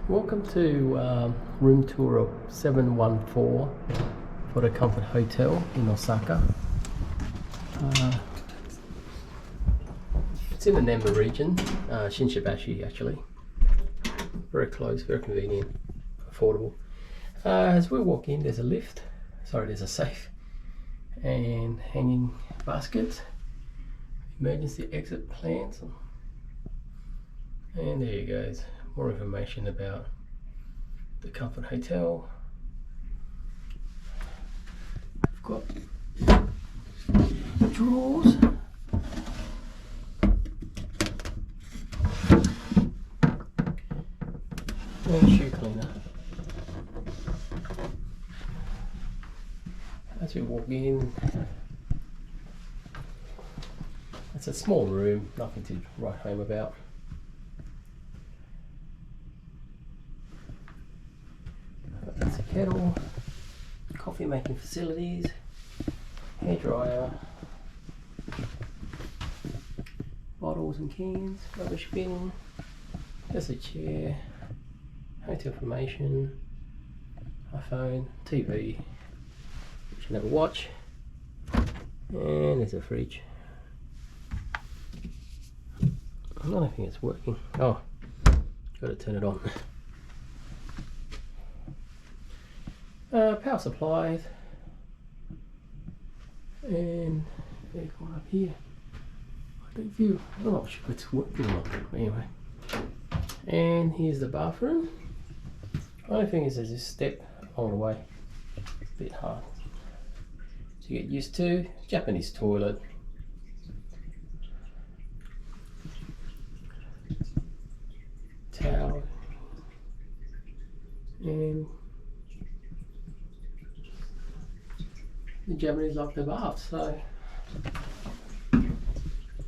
Welcome to room tour of 714 for the Comfort Hotel in Osaka. It's in the Nemba region, Shinshibashi actually. Very close, very convenient, affordable. As we walk in, there's a safe and hanging baskets, emergency exit plans, and there you go. More information about the Comfort Hotel. I've got drawers. And shoe cleaner. As we walk in, it's a small room, nothing to write home about. That's a kettle, coffee making facilities, hairdryer, bottles and cans, rubbish bin, there's a chair, hotel information, iPhone, TV, which you can have a watch, and there's a fridge. I don't think it's working. Oh, got to turn it on. Power supplies, and aircon up here. I don't know if it's working or not, anyway. And here's the bathroom. Only thing is there's this step along the way. It's a bit hard to get used to. Japanese toilet. Towel. And the Japanese like the bath, so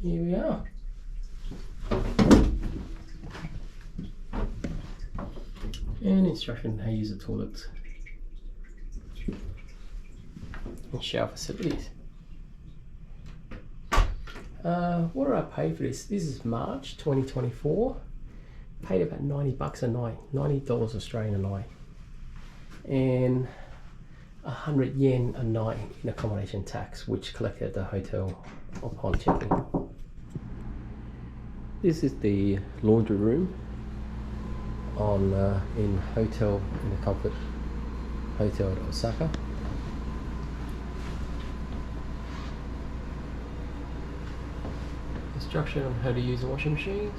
here we are. And instruction how to use the toilets and shower facilities. What did I pay for this? This is March 2024. Paid about $90 a night, $90 Australian a night, and 100 yen a night in accommodation tax, which collected at the hotel upon check-in. This is the laundry room in the Comfort Hotel at Osaka. Instruction on how to use the washing machines.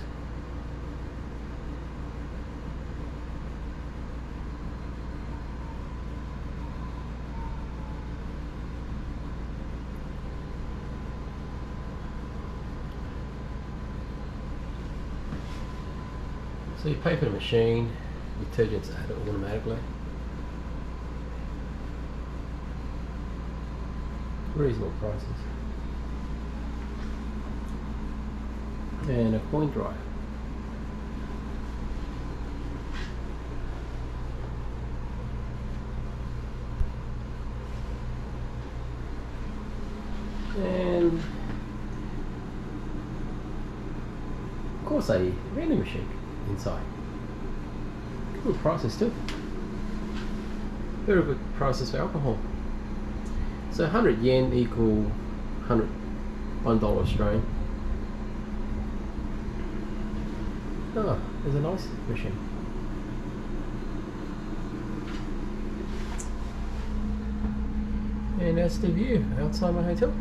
So you pay for the machine, detergent's added automatically. Reasonable prices. And a coin dryer. And of course a vending machine inside. Good prices too. Very good prices for alcohol. So 100 yen equal $1 Australian. Oh, there's a nice machine. And that's the view outside my hotel.